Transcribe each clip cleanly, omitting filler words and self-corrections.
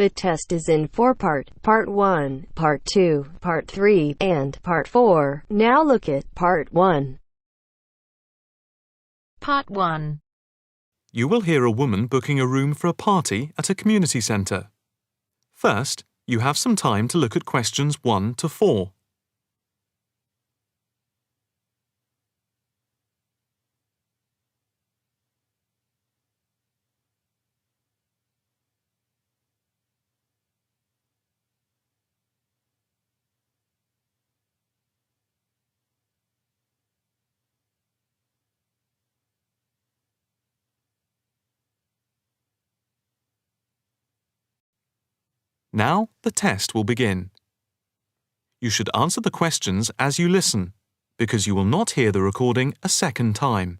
The test is in 4 parts. Part 1, Part 2, Part 3, and Part 4. Now look at Part 1. Part 1. You will hear a woman booking a room for a party at a community centre. First, you have some time to look at questions 1 to 4. Now, the test will begin. You should answer the questions as you listen, because you will not hear the recording a second time.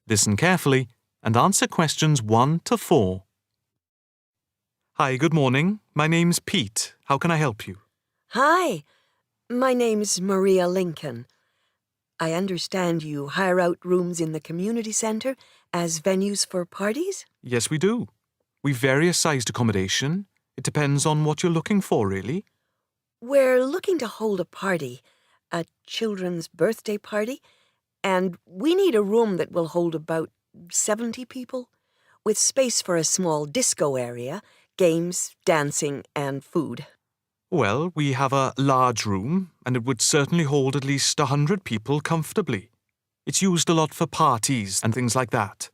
Listen carefully and answer questions 1 to 4. Hi, good morning. My name's Pete. How can I help you? Hi, my name's Maria Lincoln. I understand you hire out rooms in the community centre as venues for parties? Yes, we do. We've various sized accommodation. It depends on what you're looking for, really. We're looking to hold a party, a children's birthday party, and we need a room that will hold about 70 people, with space for a small disco area, games, dancing, and food. Well, we have a large room, and it would certainly hold at least 100 people comfortably. It's used a lot for parties and things like that.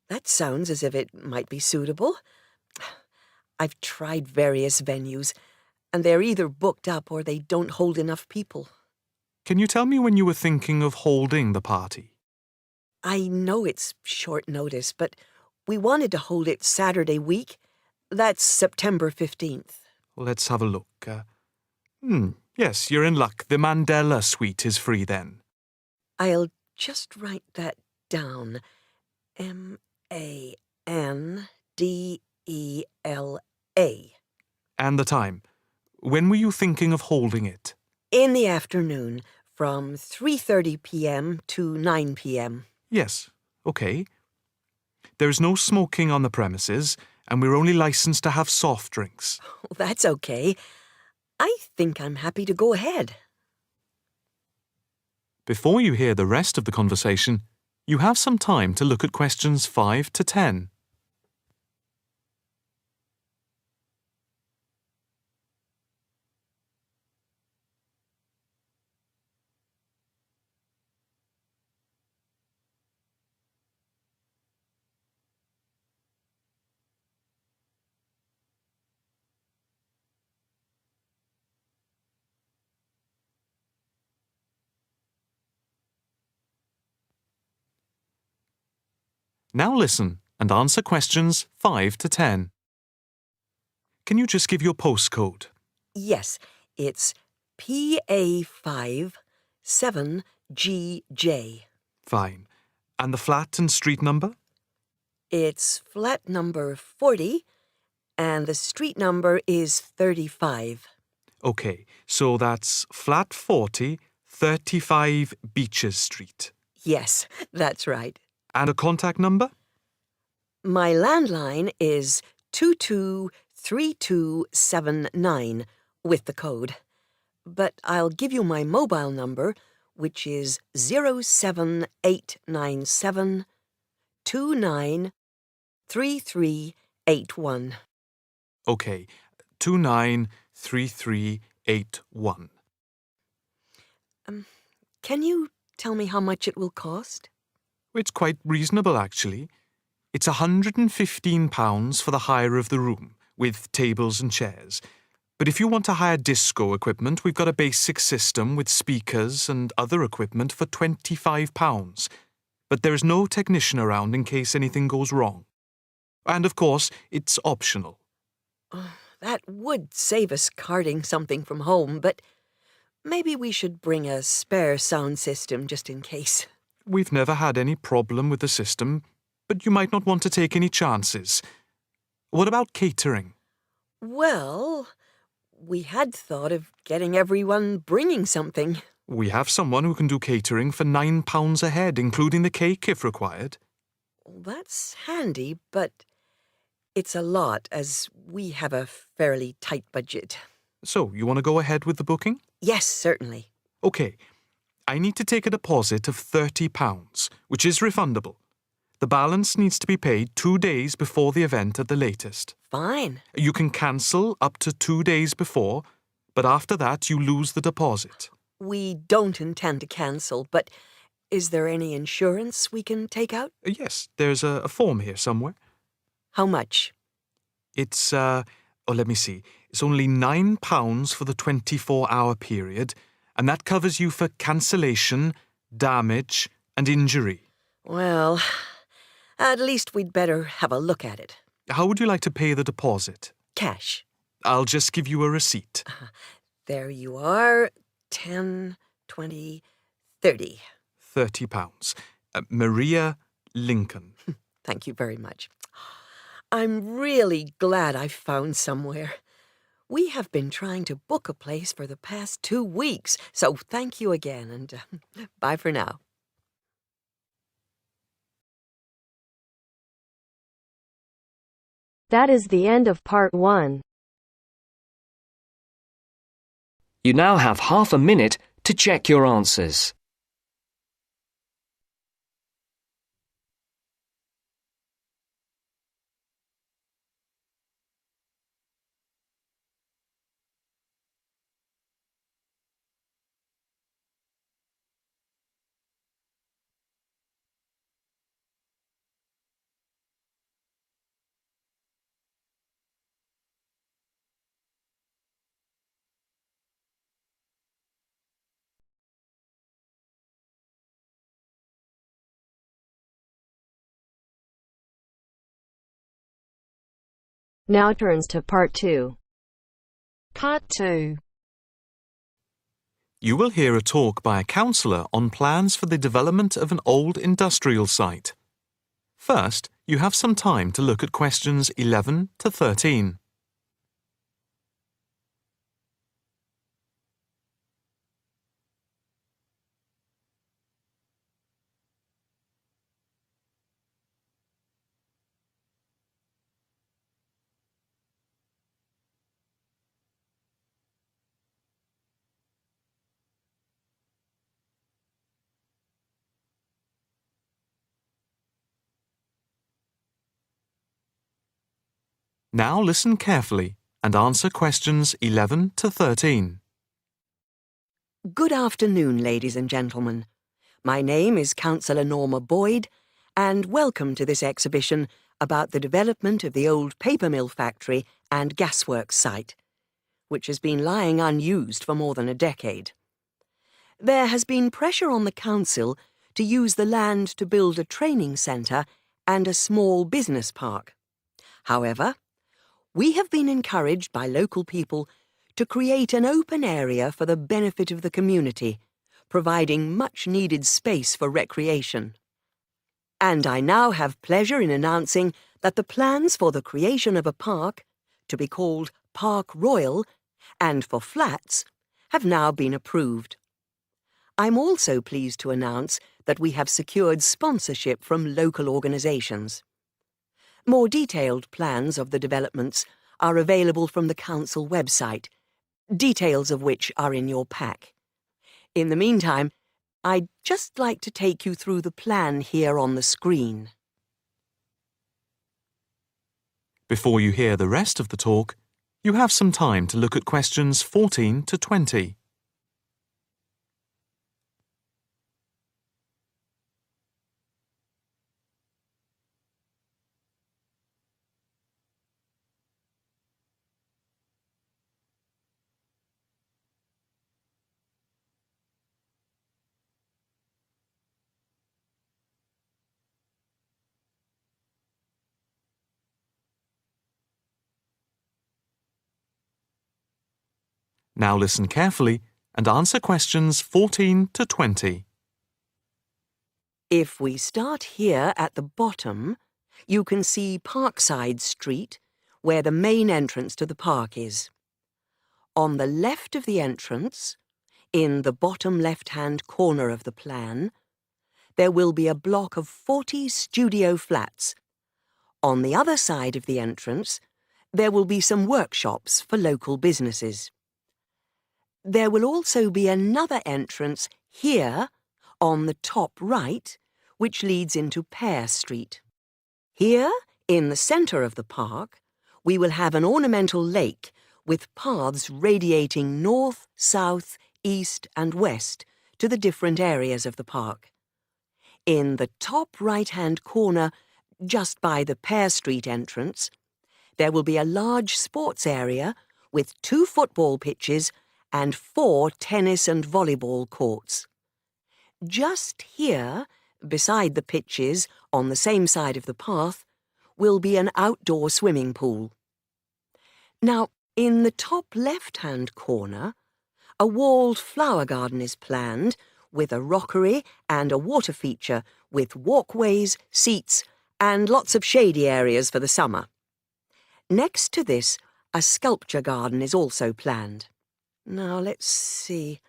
That sounds as if it might be suitable. I've tried various venues, and they're either booked up or they don't hold enough people. Can you tell me when you were thinking of holding the party? I know it's short notice, but we wanted to hold it Saturday week. That's September 15th. Let's have a look. Yes, you're in luck. The Mandela suite is free then. I'll just write that down. Mandela. And the time. When were you thinking of holding it? In the afternoon, from 3:30 p.m. to 9 p.m. Yes, okay. There's no smoking on the premises, and we're only licensed to have soft drinks. That's okay. I think I'm happy to go ahead. Before you hear the rest of the conversation, you have some time to look at questions 5 to 10. Now listen and answer questions 5 to 10. Can you just give your postcode? Yes, it's PA5 7GJ. Fine. And the flat and street number? It's flat number 40, and the street number is 35. Okay, so that's flat 40, 35 Beaches Street. Yes, that's right. And a contact number? My landline is 223279 with the code. But I'll give you my mobile number, which is 07897 293381. Okay, 293381. Can you tell me how much it will cost? It's quite reasonable, actually. It's £115 for the hire of the room, with tables and chairs. But if you want to hire disco equipment, we've got a basic system with speakers and other equipment for £25. But there is no technician around in case anything goes wrong. And of course, it's optional. That would save us carting something from home, but maybe we should bring a spare sound system just in case. We've never had any problem with the system, but you might not want to take any chances. What about catering? Well, we had thought of getting everyone bringing something. We have someone who can do catering for £9 a head, including the cake if required. That's handy, but It's a lot, as we have a fairly tight budget. So, you want to go ahead with the booking? Yes, certainly. OK. I need to take a deposit of £30, which is refundable. The balance needs to be paid 2 days before the event at the latest. Fine. You can cancel up to 2 days before, but after that you lose the deposit. We don't intend to cancel, but is there any insurance we can take out? Yes, there's a form here somewhere. How much? It's, let me see. It's only £9 for the 24-hour period, and that covers you for cancellation, damage, and injury. Well, at least we'd better have a look at it. How would you like to pay the deposit? Cash. I'll just give you a receipt. There you are. 10, 20, 30. £30. Maria Lincoln. Thank you very much. I'm really glad I found somewhere. We have been trying to book a place for the past 2 weeks, so thank you again, and bye for now. That is the end of part 1. You now have half a minute to check your answers. Now turns to part 2. Part 2. You will hear a talk by a counsellor on plans for the development of an old industrial site. First, you have some time to look at questions 11 to 13. Now listen carefully and answer questions 11 to 13. Good afternoon, ladies and gentlemen. My name is Councillor Norma Boyd, and welcome to this exhibition about the development of the old paper mill factory and gasworks site, which has been lying unused for more than a decade. There has been pressure on the council to use the land to build a training centre and a small business park. However, we have been encouraged by local people to create an open area for the benefit of the community, providing much-needed space for recreation. And I now have pleasure in announcing that the plans for the creation of a park, to be called Park Royal, and for flats, have now been approved. I'm also pleased to announce that we have secured sponsorship from local organisations. More detailed plans of the developments are available from the council website, details of which are in your pack. In the meantime, I'd just like to take you through the plan here on the screen. Before you hear the rest of the talk, you have some time to look at questions 14 to 20. Now listen carefully and answer questions 14 to 20. If we start here at the bottom, you can see Parkside Street, where the main entrance to the park is. On the left of the entrance, in the bottom left-hand corner of the plan, there will be a block of 40 studio flats, On the other side of the entrance, there will be some workshops for local businesses. There will also be another entrance here on the top right, which leads into Pear Street. Here, in the centre of the park, we will have an ornamental lake with paths radiating north, south, east and west to the different areas of the park. In the top right-hand corner, just by the Pear Street entrance, there will be a large sports area with 2 football pitches and 4 tennis and volleyball courts. Just here, beside the pitches, on the same side of the path, will be an outdoor swimming pool. Now, in the top left-hand corner, a walled flower garden is planned with a rockery and a water feature with walkways, seats and lots of shady areas for the summer. Next to this, a sculpture garden is also planned. Now, let's see.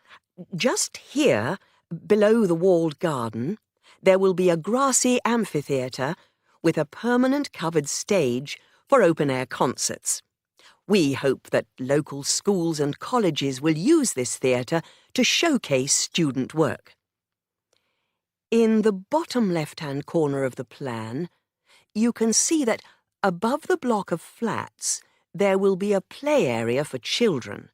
Just here, below the walled garden, there will be a grassy amphitheatre with a permanent covered stage for open-air concerts. We hope that local schools and colleges will use this theatre to showcase student work. In the bottom left-hand corner of the plan, you can see that above the block of flats there will be a play area for children,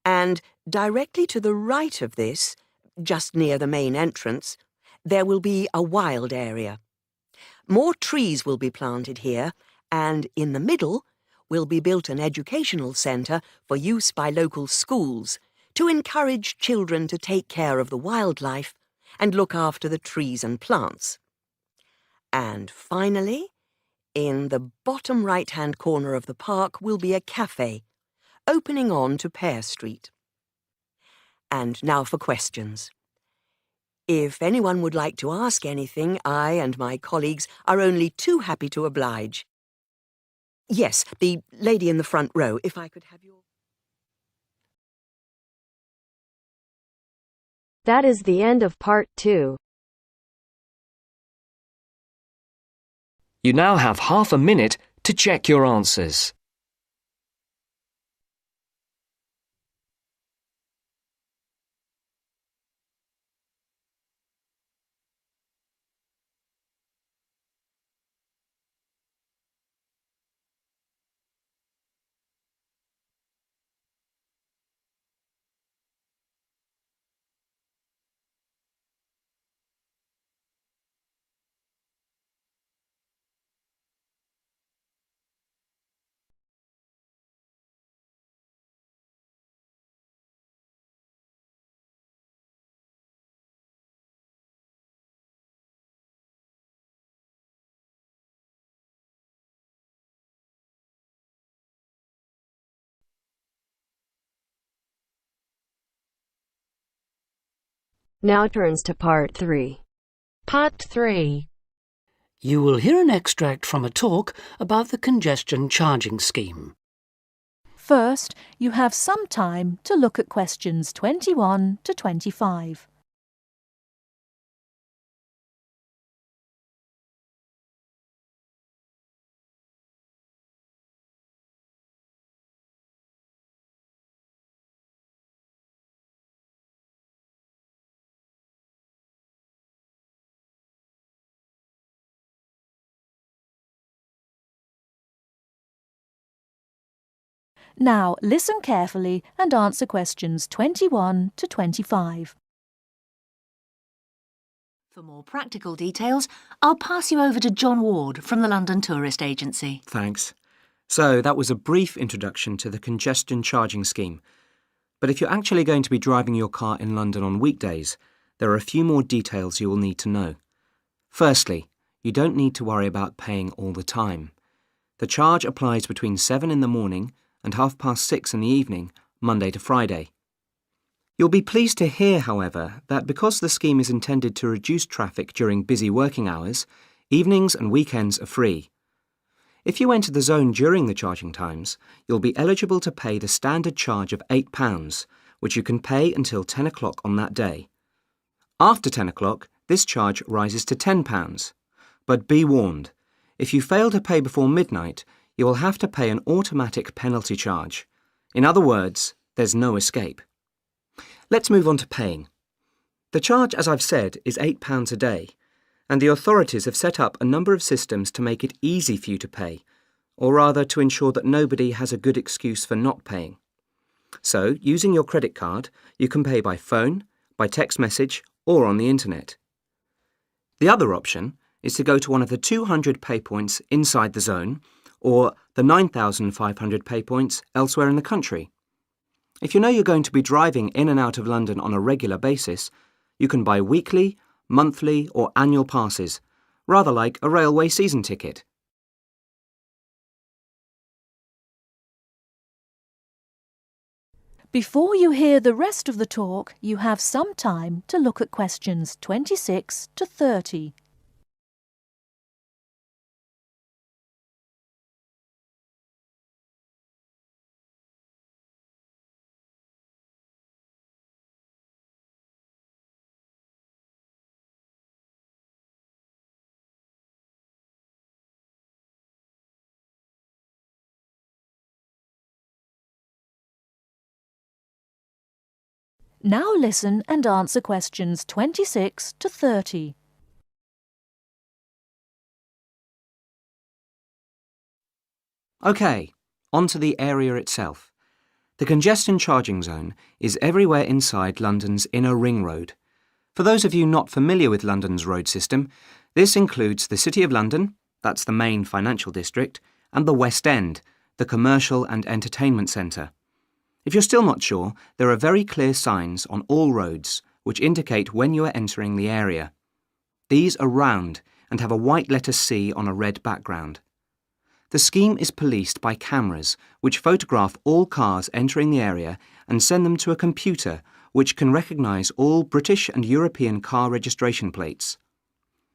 and directly to the right of this, just near the main entrance, there will be a wild area. More trees will be planted here, and in the middle will be built an educational centre for use by local schools to encourage children to take care of the wildlife and look after the trees and plants. And finally, in the bottom right-hand corner of the park will be a cafe, opening on to Pear Street. And now for questions. If anyone would like to ask anything, I and my colleagues are only too happy to oblige. Yes, the lady in the front row, if I could have your... That is the end of part 2. You now have half a minute to check your answers. Now turns to part 3. Part 3. You will hear an extract from a talk about the congestion charging scheme. First, you have some time to look at questions 21 to 25. Now, listen carefully and answer questions 21 to 25. For more practical details, I'll pass you over to John Ward from the London Tourist Agency. Thanks. So that was a brief introduction to the congestion charging scheme. But if you're actually going to be driving your car in London on weekdays, there are a few more details you will need to know. Firstly, you don't need to worry about paying all the time. The charge applies between 7 in the morning and 6:30 in the evening, Monday to Friday. You'll be pleased to hear, however, that because the scheme is intended to reduce traffic during busy working hours, evenings and weekends are free. If you enter the zone during the charging times, you'll be eligible to pay the standard charge of £8, which you can pay until 10 o'clock on that day. After 10 o'clock, this charge rises to £10. But be warned, If you fail to pay before midnight, you will have to pay an automatic penalty charge. In other words, there's no escape. Let's move on to paying. The charge, as I've said, is £8 a day, and the authorities have set up a number of systems to make it easy for you to pay, or rather to ensure that nobody has a good excuse for not paying. So, using your credit card, you can pay by phone, by text message, or on the internet. The other option is to go to one of the 200 pay points inside the zone, or the 9,500 pay points elsewhere in the country. If you know you're going to be driving in and out of London on a regular basis, you can buy weekly, monthly or annual passes, rather like a railway season ticket. Before you hear the rest of the talk, you have some time to look at questions 26 to 30. Now listen and answer questions 26 to 30. OK, on to the area itself. The congestion charging zone is everywhere inside London's inner ring road. For those of you not familiar with London's road system, this includes the City of London, that's the main financial district, and the West End, the commercial and entertainment centre. If you're still not sure, there are very clear signs on all roads which indicate when you are entering the area. These are round and have a white letter C on a red background. The scheme is policed by cameras which photograph all cars entering the area and send them to a computer which can recognise all British and European car registration plates.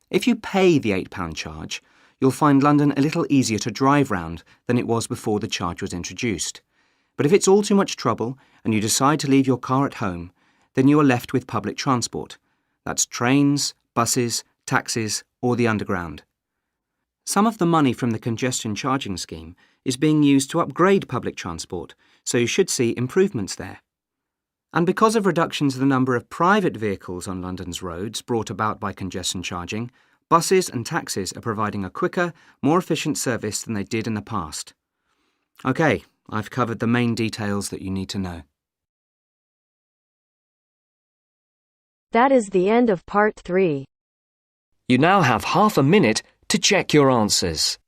If you pay the £8 charge, you'll find London a little easier to drive round than it was before the charge was introduced. But if it's all too much trouble and you decide to leave your car at home, then you are left with public transport. That's trains, buses, taxis, or the underground. Some of the money from the congestion charging scheme is being used to upgrade public transport, so you should see improvements there. And because of reductions in the number of private vehicles on London's roads brought about by congestion charging, buses and taxis are providing a quicker, more efficient service than they did in the past. OK, I've covered the main details that you need to know. That is the end of part 3. You now have half a minute to check your answers.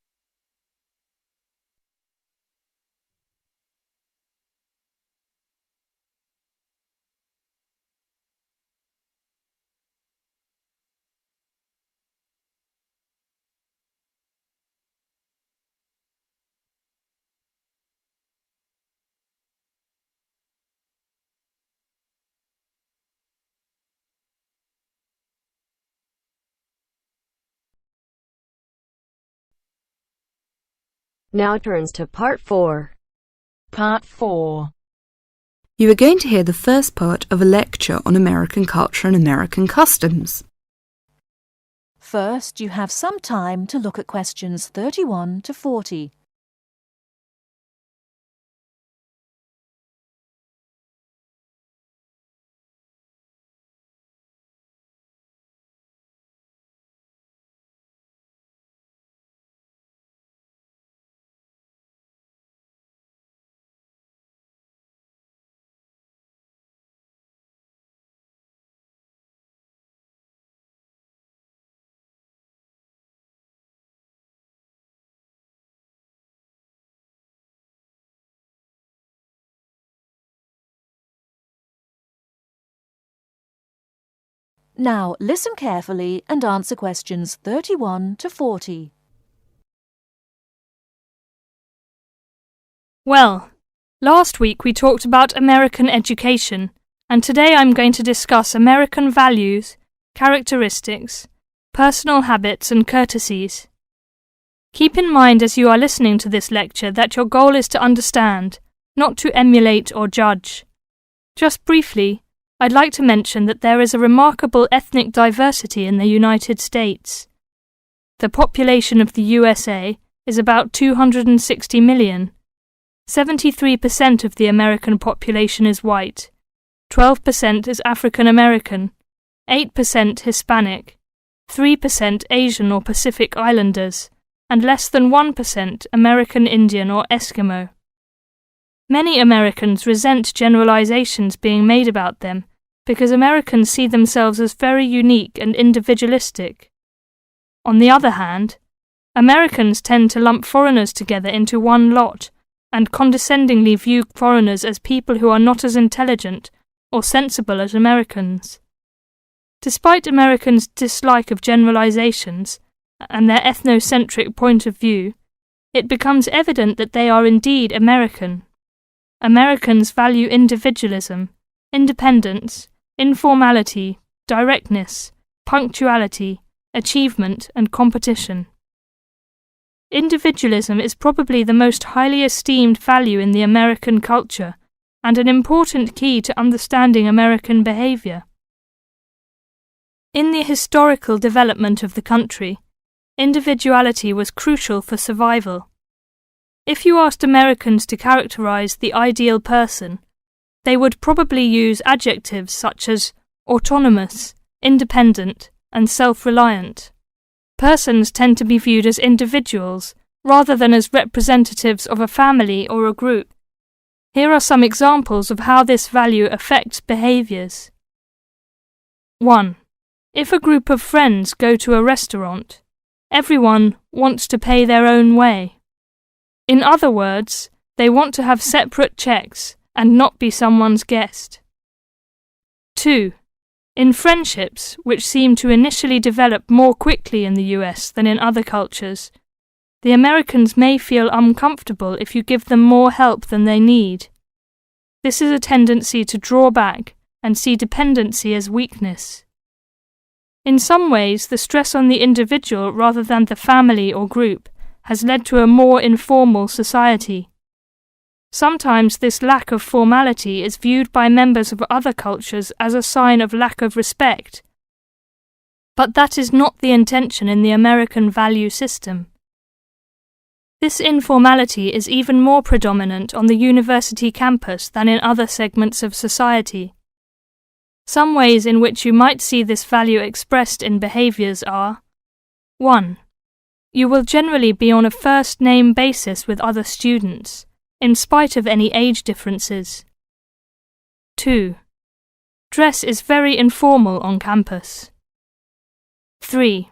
Now turns to part 4. Part 4. You are going to hear the first part of a lecture on American culture and American customs. First, you have some time to look at questions 31 to 40. Now listen carefully and answer questions 31 to 40. Well, last week we talked about American education, and today I'm going to discuss American values, characteristics, personal habits and courtesies. Keep in mind as you are listening to this lecture that your goal is to understand, not to emulate or judge. Just briefly, I'd like to mention that there is a remarkable ethnic diversity in the United States. the population of the USA is about 260 million. 73% of the American population is white, 12% is African American, 8% Hispanic, 3% Asian or Pacific Islanders, and less than 1% American Indian or Eskimo. Many Americans resent generalizations being made about them because Americans see themselves as very unique and individualistic. On the other hand, Americans tend to lump foreigners together into one lot and condescendingly view foreigners as people who are not as intelligent or sensible as Americans. Despite Americans' dislike of generalizations and their ethnocentric point of view, it becomes evident that they are indeed American. Americans value individualism, independence, informality, directness, punctuality, achievement, and competition. Individualism is probably the most highly esteemed value in the American culture and an important key to understanding American behavior. In the historical development of the country, individuality was crucial for survival. If you asked Americans to characterize the ideal person, they would probably use adjectives such as autonomous, independent, and self-reliant. Persons tend to be viewed as individuals rather than as representatives of a family or a group. Here are some examples of how this value affects behaviors. 1. If a group of friends go to a restaurant, everyone wants to pay their own way. In other words, they want to have separate checks and not be someone's guest. 2. In friendships, which seem to initially develop more quickly in the US than in other cultures, the Americans may feel uncomfortable if you give them more help than they need. This is a tendency to draw back and see dependency as weakness. In some ways, the stress on the individual rather than the family or group has led to a more informal society. Sometimes this lack of formality is viewed by members of other cultures as a sign of lack of respect. But that is not the intention in the American value system. This informality is even more predominant on the university campus than in other segments of society. Some ways in which you might see this value expressed in behaviors are: 1. You will generally be on a first-name basis with other students, in spite of any age differences. 2. Dress is very informal on campus. 3.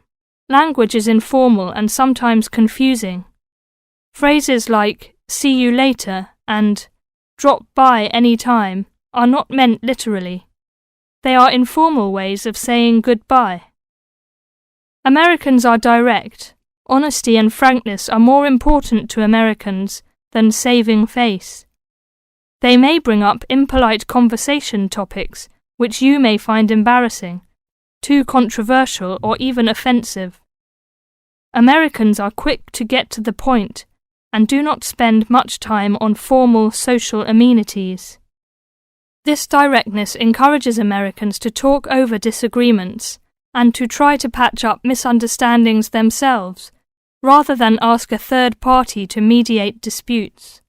Language is informal and sometimes confusing. Phrases like "see you later" and "drop by any time" are not meant literally. They are informal ways of saying goodbye. Americans are direct. Honesty and frankness are more important to Americans than saving face. They may bring up impolite conversation topics which you may find embarrassing, too controversial, or even offensive. Americans are quick to get to the point and do not spend much time on formal social amenities. This directness encourages Americans to talk over disagreements and to try to patch up misunderstandings themselves, rather than ask a third party to mediate disputes.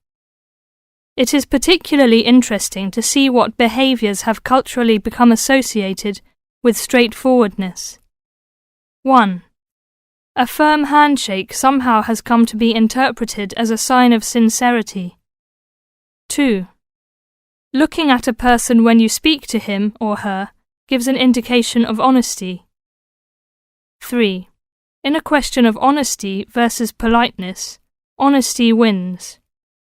It is particularly interesting to see what behaviors have culturally become associated with straightforwardness. 1. A firm handshake somehow has come to be interpreted as a sign of sincerity. 2. Looking at a person when you speak to him or her gives an indication of honesty. 3. In a question of honesty versus politeness, honesty wins.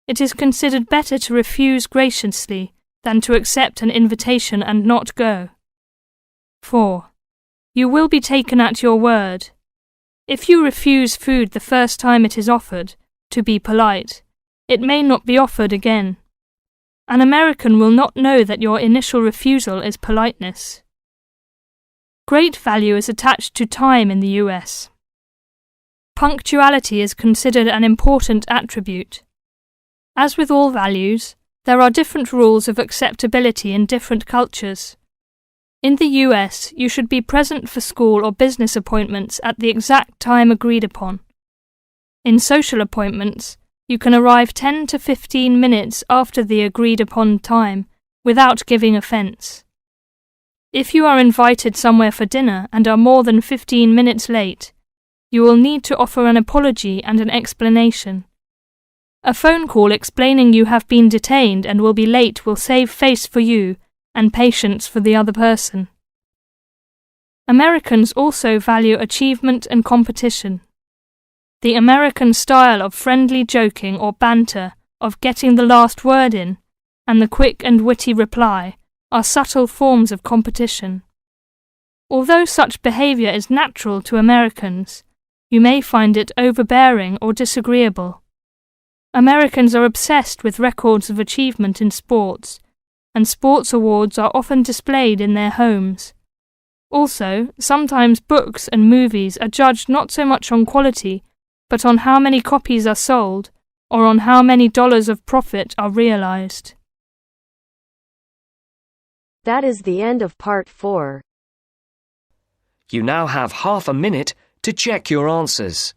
It is considered better to refuse graciously than to accept an invitation and not go. 4. You will be taken at your word. If you refuse food the first time it is offered, to be polite, it may not be offered again. An American will not know that your initial refusal is politeness. Great value is attached to time in the US. Punctuality is considered an important attribute. As with all values, there are different rules of acceptability in different cultures. In the US, you should be present for school or business appointments at the exact time agreed upon. In social appointments, you can arrive 10 to 15 minutes after the agreed upon time without giving offence. If you are invited somewhere for dinner and are more than 15 minutes late, you will need to offer an apology and an explanation. A phone call explaining you have been detained and will be late will save face for you and patience for the other person. Americans also value achievement and competition. The American style of friendly joking or banter, of getting the last word in, and the quick and witty reply are subtle forms of competition. Although such behaviour is natural to Americans, you may find it overbearing or disagreeable. Americans are obsessed with records of achievement in sports, and sports awards are often displayed in their homes. Also, sometimes books and movies are judged not so much on quality, but on how many copies are sold, or on how many dollars of profit are realized. That is the end of part 4. You now have half a minute to check your answers.